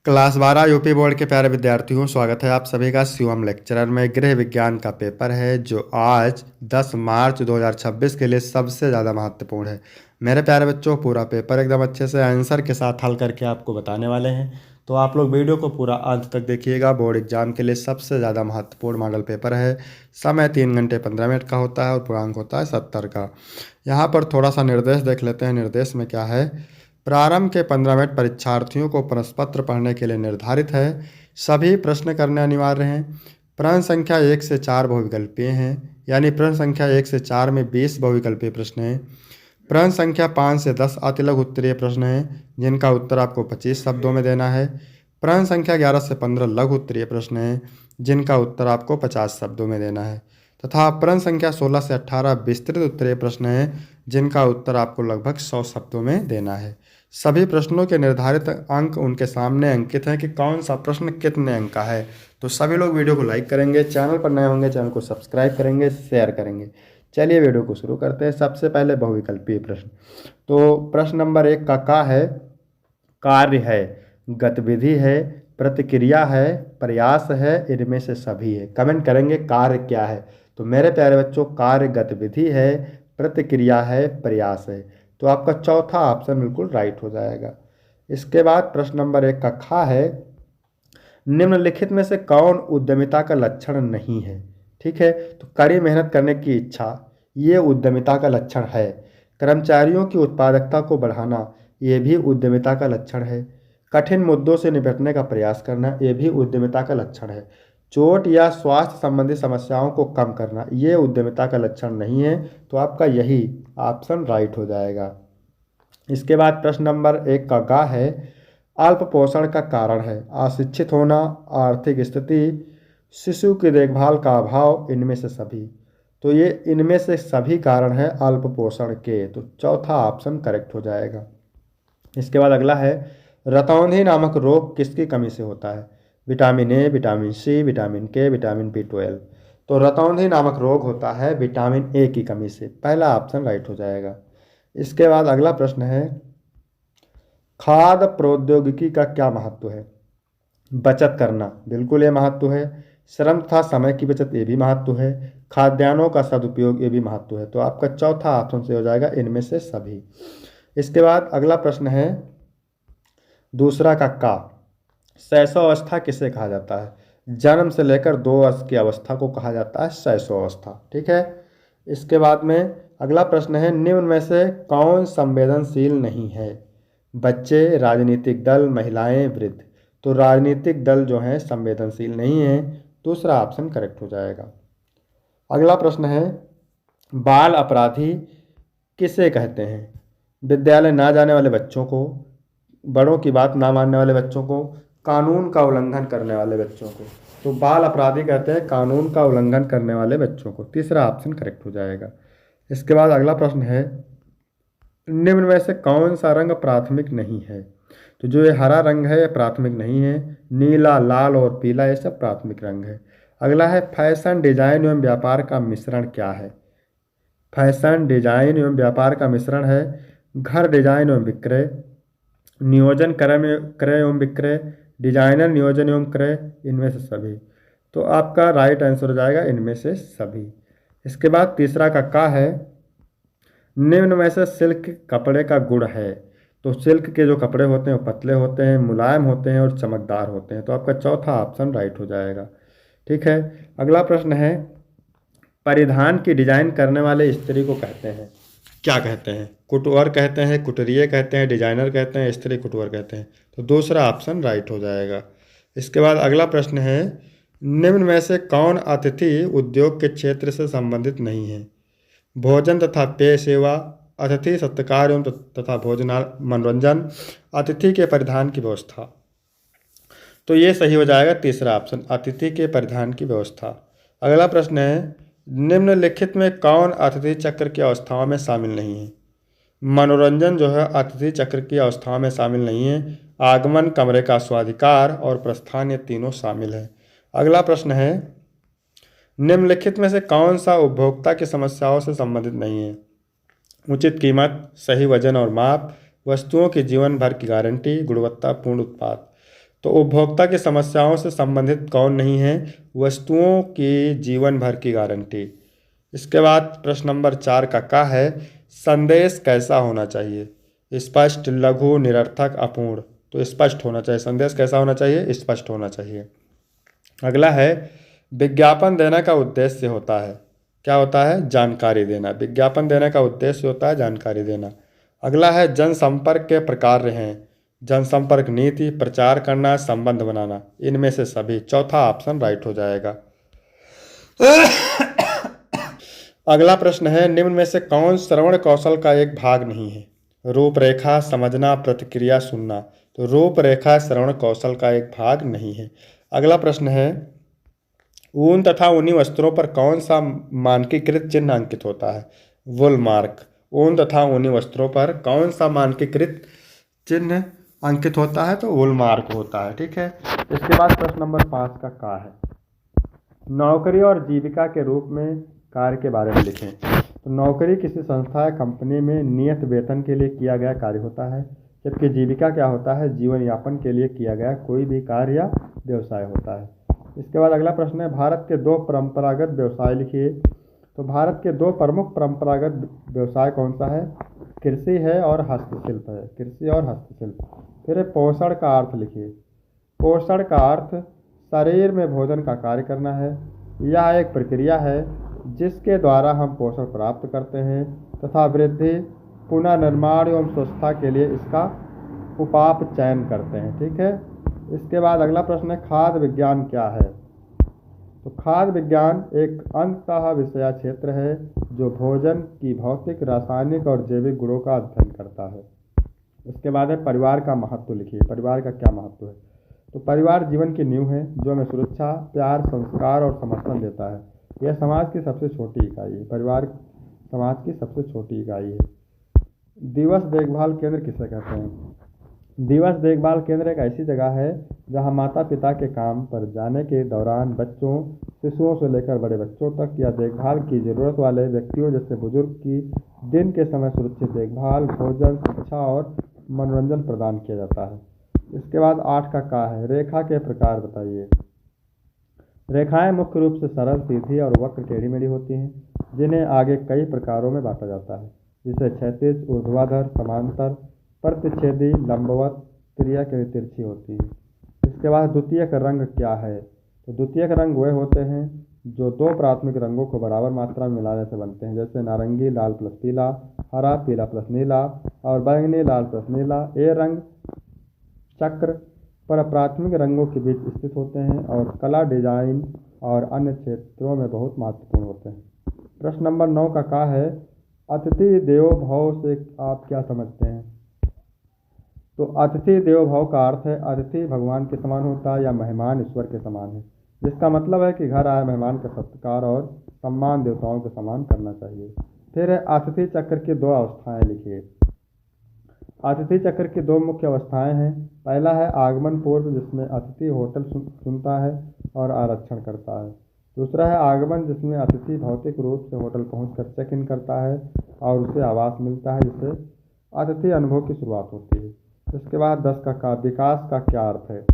Class 12 UP board के प्यारे विद्यार्थियों, स्वागत है आप सभी का शिवम लेक्चरर में। गृह विज्ञान का पेपर है जो आज 10 मार्च 2026 के लिए सबसे ज़्यादा महत्वपूर्ण है। मेरे प्यारे बच्चों, पूरा पेपर एकदम अच्छे से आंसर के साथ हल करके आपको बताने वाले हैं, तो आप लोग वीडियो को पूरा अंत तक देखिएगा। बोर्ड एग्जाम के लिए सबसे ज़्यादा महत्वपूर्ण मॉडल पेपर है। समय 3 घंटे 15 मिनट का होता है और पूर्णांक होता है 70 का। यहाँ पर थोड़ा सा निर्देश देख लेते हैं। निर्देश में क्या है? प्रारंभ के 15 मिनट परीक्षार्थियों को प्रश्नपत्र पढ़ने के लिए निर्धारित है। सभी प्रश्न करने अनिवार्य हैं। प्रश्न संख्या 1 से 4 बहुविकल्पीय हैं, यानी प्रश्न संख्या 1 से 4 में 20 बहुविकल्पीय प्रश्न हैं। प्रश्न संख्या 5 से 10 अतिलघु उत्तरीय प्रश्न हैं, जिनका उत्तर आपको 25 शब्दों में देना है। प्रश्न संख्या 11 से 15 लघु उत्तरीय प्रश्न हैं, जिनका उत्तर आपको 50 शब्दों में देना है। तथा प्रश्न संख्या 16 से 18 विस्तृत उत्तरीय प्रश्न हैं, जिनका उत्तर आपको लगभग 100 शब्दों में देना है। सभी प्रश्नों के निर्धारित अंक उनके सामने अंकित हैं कि कौन सा प्रश्न कितने अंक का है। तो सभी लोग वीडियो को लाइक करेंगे, चैनल पर नए होंगे चैनल को सब्सक्राइब करेंगे, शेयर करेंगे। चलिए वीडियो को शुरू करते हैं। सबसे पहले बहुविकल्पीय प्रश्न। तो प्रश्न नंबर 1 का है? कार्य है, गतिविधि है, प्रतिक्रिया है, प्रयास है, इनमें से सभी है। कमेंट करेंगे कार्य क्या है। तो मेरे प्यारे बच्चों, कार्य गतिविधि है, प्रतिक्रिया है, प्रयास है। तो आपका चौथा ऑप्शन बिल्कुल राइट हो जाएगा। इसके बाद प्रश्न नंबर 1 का है? निम्नलिखित में से कौन उद्यमिता का लक्षण नहीं है? ठीक है, तो कड़ी मेहनत करने की इच्छा, ये उद्यमिता का लक्षण है। कर्मचारियों की उत्पादकता को बढ़ाना, ये भी उद्यमिता का लक्षण है। कठिन मुद्दों से निपटने का प्रयास करना, ये भी उद्यमिता का लक्षण है। चोट या स्वास्थ्य संबंधी समस्याओं को कम करना, ये उद्यमिता का लक्षण नहीं है। तो आपका यही ऑप्शन राइट हो जाएगा। इसके बाद प्रश्न नंबर 1 का है? अल्प पोषण का कारण है अशिक्षित होना, आर्थिक स्थिति, शिशु की देखभाल का अभाव, इनमें से सभी। तो ये इनमें से सभी कारण है अल्प पोषण के। तो चौथा ऑप्शन करेक्ट हो जाएगा। इसके बाद अगला है? रतौंधी नामक रोग किसकी कमी से होता है? Vitamin A, vitamin C, vitamin K, vitamin B12। तो रतौंधी नामक रोग होता है विटामिन ए की कमी से। पहला ऑप्शन राइट हो जाएगा। इसके बाद अगला प्रश्न है? खाद्य प्रौद्योगिकी का क्या महत्व है? बचत करना, बिल्कुल ये महत्व है। श्रम तथा समय की बचत, ये भी महत्व है। खाद्यान्नों का सदुपयोग, ये भी महत्व है। तो आपका चौथा ऑप्शन से हो जाएगा इनमें से सभी। इसके बाद अगला प्रश्न है दूसरा का? शैशवावस्था किसे कहा जाता है? जन्म से लेकर 2 वर्ष की अवस्था को कहा जाता है शैशवावस्था। ठीक है। इसके बाद में अगला प्रश्न है? निम्न में से कौन संवेदनशील नहीं है? बच्चे, राजनीतिक दल, महिलाएं, वृद्ध। तो राजनीतिक दल जो हैं संवेदनशील नहीं है। दूसरा ऑप्शन करेक्ट हो जाएगा। अगला प्रश्न है? बाल अपराधी किसे कहते हैं? विद्यालय ना जाने वाले बच्चों को, बड़ों की बात ना मानने वाले बच्चों को, कानून का उल्लंघन करने वाले बच्चों को। तो बाल अपराधी कहते हैं कानून का उल्लंघन करने वाले बच्चों को। तीसरा ऑप्शन करेक्ट हो जाएगा। इसके बाद अगला प्रश्न है? निम्न में से कौन सा रंग प्राथमिक नहीं है? तो जो ये हरा रंग है ये प्राथमिक नहीं है। नीला, लाल और पीला ये सब प्राथमिक रंग है। अगला है? फैशन डिजाइन एवं व्यापार का मिश्रण क्या है? फैशन डिजाइन एवं व्यापार का मिश्रण है घर डिजाइन एवं विक्रय, नियोजन क्रय एवं विक्रय, डिजाइनर नियोजन एवं क्रय, इनमें से सभी। तो आपका राइट आंसर हो जाएगा इनमें से सभी। इसके बाद तीसरा का है? निम्न में से सिल्क कपड़े का गुण है? तो सिल्क के जो कपड़े होते हैं वो पतले होते हैं, मुलायम होते हैं और चमकदार होते हैं। तो आपका चौथा ऑप्शन राइट हो जाएगा। ठीक है। अगला प्रश्न है? परिधान की डिजाइन करने वाले स्त्री को कहते हैं, क्या कहते हैं? कुटवर कहते हैं, कुटरिये कहते हैं, डिजाइनर कहते हैं, स्त्री कुटवर कहते हैं। तो दूसरा ऑप्शन राइट हो जाएगा। इसके बाद अगला प्रश्न है? निम्न में से कौन अतिथि उद्योग के क्षेत्र से संबंधित नहीं है? भोजन तथा पेय सेवा, अतिथि सत्कार एवं तथा भोजना मनोरंजन, अतिथि के परिधान की व्यवस्था। तो ये सही हो जाएगा तीसरा ऑप्शन, अतिथि के परिधान की व्यवस्था। अगला प्रश्न है? निम्नलिखित में कौन अतिथि चक्र की अवस्थाओं में शामिल नहीं है? मनोरंजन जो है अतिथि चक्र की अवस्थाओं में शामिल नहीं है। आगमन, कमरे का स्वाधिकार और प्रस्थान, ये तीनों शामिल है। अगला प्रश्न है? निम्नलिखित में से कौन सा उपभोक्ता की समस्याओं से संबंधित नहीं है? उचित कीमत, सही वजन और माप, वस्तुओं की जीवन भर की गारंटी, गुणवत्तापूर्ण उत्पाद। तो उपभोक्ता की समस्याओं से संबंधित कौन नहीं है? वस्तुओं की जीवन भर की गारंटी। इसके बाद प्रश्न नंबर 4 का है, संदेश कैसा होना चाहिए? स्पष्ट, लघु, निरर्थक, अपूर्ण। तो स्पष्ट होना चाहिए। संदेश कैसा होना चाहिए? स्पष्ट होना चाहिए। अगला है, विज्ञापन देने का उद्देश्य होता है, क्या होता है? जानकारी देना। विज्ञापन देने का उद्देश्य होता है जानकारी देना। अगला है, जनसंपर्क के प्रकार हैं। जनसंपर्क नीति, प्रचार करना, संबंध बनाना। इनमें से सभी। चौथा ऑप्शन राइट हो जाएगा। अगला प्रश्न है, निम्न में से कौन श्रवण कौशल का एक भाग नहीं है? रूपरेखा, समझना, प्रतिक्रिया, सुनना। तो रूपरेखा श्रवण कौशल का एक भाग नहीं है। अगला प्रश्न है, ऊन तथा ऊनी वस्त्रों पर कौन सा मानकीकृत चिन्ह अंकित होता है? वुल मार्क। ऊन तथा ऊनी वस्त्रों पर कौन सा मानकीकृत चिन्ह अंकित होता है? तो वुल मार्क होता है। ठीक है। इसके बाद प्रश्न नंबर 5 का है, नौकरी और जीविका के रूप में कार्य के बारे में लिखें। तो नौकरी किसी संस्था या कंपनी में नियत वेतन के लिए किया गया कार्य होता है, जबकि जीविका क्या होता है? जीवन यापन के लिए किया गया कोई भी कार्य या व्यवसाय होता है। इसके बाद अगला प्रश्न है, भारत के 2 परंपरागत व्यवसाय लिखिए। तो भारत के 2 प्रमुख परंपरागत व्यवसाय कौन सा है? कृषि है और हस्तशिल्प है। कृषि और हस्तशिल्प। फिर पोषण का अर्थ लिखिए। पोषण का अर्थ शरीर में भोजन का कार्य करना है। यह एक प्रक्रिया है जिसके द्वारा हम पोषण प्राप्त करते हैं तथा वृद्धि, पुनर्निर्माण एवं स्वच्छता के लिए इसका उपाप चयन करते हैं। ठीक है। इसके बाद अगला प्रश्न है, खाद्य विज्ञान क्या है? तो खाद्य विज्ञान एक अंततः विषय क्षेत्र है जो भोजन की भौतिक, रासायनिक और जैविक गुणों का अध्ययन करता है। इसके बाद है, परिवार का महत्व लिखिए। परिवार का क्या महत्व है? तो परिवार जीवन की नींव है जो हमें सुरक्षा, प्यार, संस्कार और समर्थन देता है। यह समाज की सबसे छोटी इकाई है। परिवार समाज की सबसे छोटी इकाई है। दिवस देखभाल केंद्र किसे कहते हैं? दिवस देखभाल केंद्र एक ऐसी जगह है जहां माता पिता के काम पर जाने के दौरान बच्चों, शिशुओं से लेकर बड़े बच्चों तक या देखभाल की जरूरत वाले व्यक्तियों जैसे बुजुर्ग की दिन के समय सुरक्षित देखभाल, भोजन, शिक्षा और मनोरंजन प्रदान किया जाता है। इसके बाद 8 का है, रेखा के प्रकार बताइए। रेखाएं मुख्य रूप से सरल, सीधी और वक्र, टेढ़ी मेढ़ी होती हैं, जिन्हें आगे कई प्रकारों में बांटा जाता है, जिसे क्षैतिज, ऊर्ध्वाधर, समांतर, प्रतिच्छेदी, लंबवत, त्रिया के लिए तिरछी होती है। इसके बाद द्वितीयक रंग क्या है? तो द्वितीयक रंग वे होते हैं जो 2 प्राथमिक रंगों को बराबर मात्रा में मिलाने से बनते हैं, जैसे नारंगी लाल प्लस पीला, हरा पीला प्लस नीला और बैंगनी लाल प्लस नीला। ये रंग चक्र पर प्राथमिक रंगों के बीच स्थित होते हैं और कला, डिजाइन और अन्य क्षेत्रों में बहुत महत्वपूर्ण होते हैं। प्रश्न नंबर 9 का है, अतिथि देवो भव से आप क्या समझते हैं? तो अतिथि देवो भव का अर्थ है अतिथि भगवान के समान होता है या मेहमान ईश्वर के समान है, जिसका मतलब है कि घर आए मेहमान का सत्कार और सम्मान देवताओं के समान करना चाहिए। फिर है, अतिथि चक्र की 2 अवस्थाएं लिखिए। अतिथि चक्र की 2 मुख्य अवस्थाएं हैं। पहला है आगमन पूर्व, जिसमें अतिथि होटल चुनता है और आरक्षण करता है। दूसरा है आगमन, जिसमें अतिथि भौतिक रूप से होटल पहुंचकर चेक इन करता है और उसे आवास मिलता है, जिससे अतिथि अनुभव की शुरुआत होती है। इसके बाद 10 का विकास का क्या अर्थ है?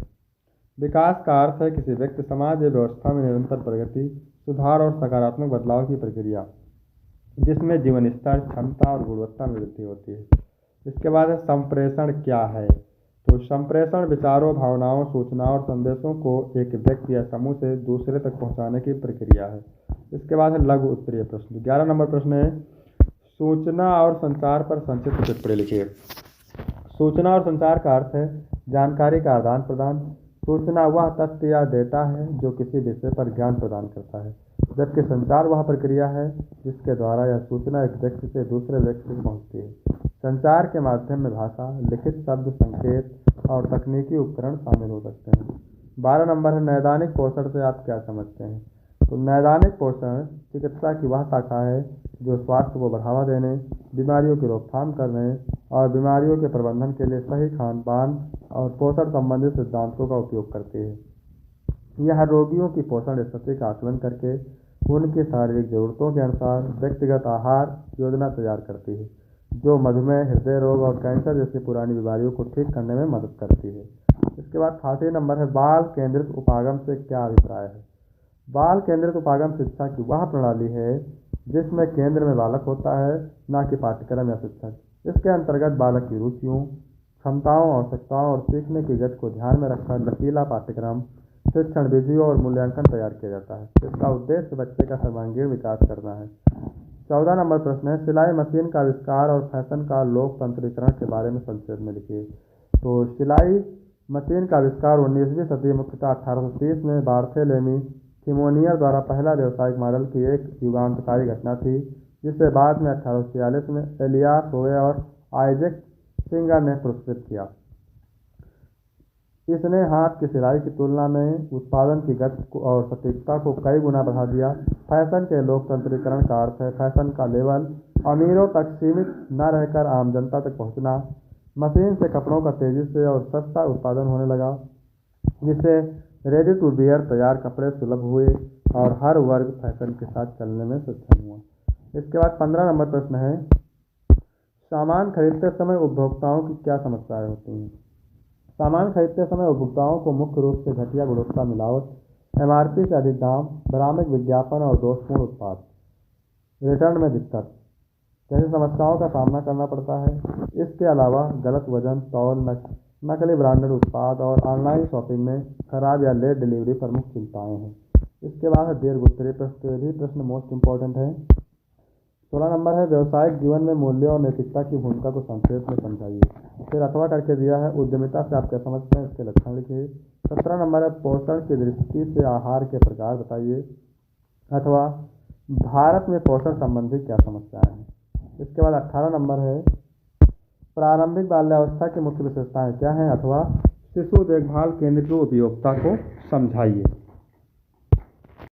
विकास का अर्थ है किसी व्यक्ति, समाज या व्यवस्था में निरंतर प्रगति, सुधार और सकारात्मक बदलाव की प्रक्रिया, जिसमें जीवन स्तर, क्षमता और गुणवत्ता में वृद्धि होती है। इसके बाद है संप्रेषण क्या है? तो संप्रेषण विचारों, भावनाओं, सूचनाओं और संदेशों को एक व्यक्ति या समूह से दूसरे तक पहुंचाने की प्रक्रिया है। इसके बाद है लघु उत्तरीय प्रश्न। 11 नंबर प्रश्न है, सूचना और संचार पर संक्षिप्त टिप्पणी लिखिए। सूचना और संचार का अर्थ है जानकारी का आदान प्रदान। सूचना वह तथ्य या डेटा है जो किसी विषय पर ज्ञान प्रदान करता है, जबकि संचार वह प्रक्रिया है जिसके द्वारा यह सूचना एक व्यक्ति से दूसरे व्यक्ति तक पहुंचती है। संचार के माध्यम में भाषा, लिखित शब्द, संकेत और तकनीकी उपकरण शामिल हो सकते हैं। 12 नंबर है, नैदानिक पोषण से आप क्या समझते हैं? तो नैदानिक पोषण चिकित्सा की वह शाखा है जो स्वास्थ्य को बढ़ावा देने, बीमारियों की रोकथाम करने और बीमारियों के प्रबंधन के लिए सही खान पान और पोषण संबंधित सिद्धांतों का उपयोग करती है। यह रोगियों की पोषण स्थिति का आकलन करके उनकी शारीरिक जरूरतों के अनुसार व्यक्तिगत आहार योजना तैयार करती है। जो मधुमेह, हृदय रोग और कैंसर जैसी पुरानी बीमारियों को ठीक करने में मदद करती है। इसके बाद 30 नंबर है, बाल केंद्रित उपागम से क्या अभिप्राय है। बाल केंद्रित उपागम शिक्षा की वह प्रणाली है जिसमें केंद्र में बालक होता है, न कि पाठ्यक्रम या शिक्षक। इसके अंतर्गत बालक की रुचियों, क्षमताओं, आवश्यकताओं और सीखने की गति को ध्यान में रखकर लचीला पाठ्यक्रम, शिक्षण विधियों और मूल्यांकन तैयार किया जाता है। इसका उद्देश्य बच्चे का सर्वांगीण विकास करना है। 14 नंबर प्रश्न है, सिलाई मशीन का आविष्कार और फैशन का लोकतंत्रीकरण के बारे में संक्षेप में लिखिए। तो सिलाई मशीन का आविष्कार 19वीं सदी, मुख्यतः 1830 में बार्थेलेमी थिमोनियर द्वारा पहला व्यावसायिक मॉडल की एक युगांतकारी घटना थी, जिसे बाद में 1846 में एलियास होवे और आइजैक सिंगर ने पुरस्कृत किया। इसने हाथ की सिलाई की तुलना में उत्पादन की गति और सटीकता को कई गुना बढ़ा दिया। फैशन के लोकतंत्रीकरण का अर्थ है फैशन का लेवल अमीरों तक सीमित न रहकर आम जनता तक पहुंचना। मशीन से कपड़ों का तेजी से और सस्ता उत्पादन होने लगा, जिससे रेडी टू वियर तैयार कपड़े सुलभ हुए और हर वर्ग फैशन के साथ चलने में सक्षम हुआ। इसके बाद 15 नंबर प्रश्न है, सामान खरीदते समय उपभोक्ताओं की क्या समस्याएं होती हैं। सामान खरीदते समय उपभोक्ताओं को मुख्य रूप से घटिया गुणवत्ता, मिलावट, एमआरपी से अधिक दाम, भ्रामक विज्ञापन और दोषपूर्ण उत्पाद, रिटर्न में दिक्कत जैसी समस्याओं का सामना करना पड़ता है। इसके अलावा गलत वजन, तौल, नकली ब्रांडेड उत्पाद और ऑनलाइन शॉपिंग में खराब या लेट डिलीवरी प्रमुख चिंताएं हैं। इसके बाद है दीर्घ उत्तरीय प्रश्न, तो ये भी प्रश्न मोस्ट इंपॉर्टेंट है। 16 नंबर है, व्यवसायिक जीवन में मूल्यों और नैतिकता की भूमिका को संक्षेप में समझाइए। फिर अथवा करके दिया है, उद्यमिता से आप क्या समझते हैं, इसके लक्षण लिखिए। 17 नंबर है, पोषण की दृष्टि से आहार के प्रकार बताइए। अथवा भारत में पोषण संबंधी क्या समस्याएं हैं। इसके बाद 18 नंबर है, प्रारंभिक बाल्यावस्था की मुख्य विशेषताएं क्या हैं। अथवा शिशु देखभाल केंद्र की उपयोगिता को समझाइए।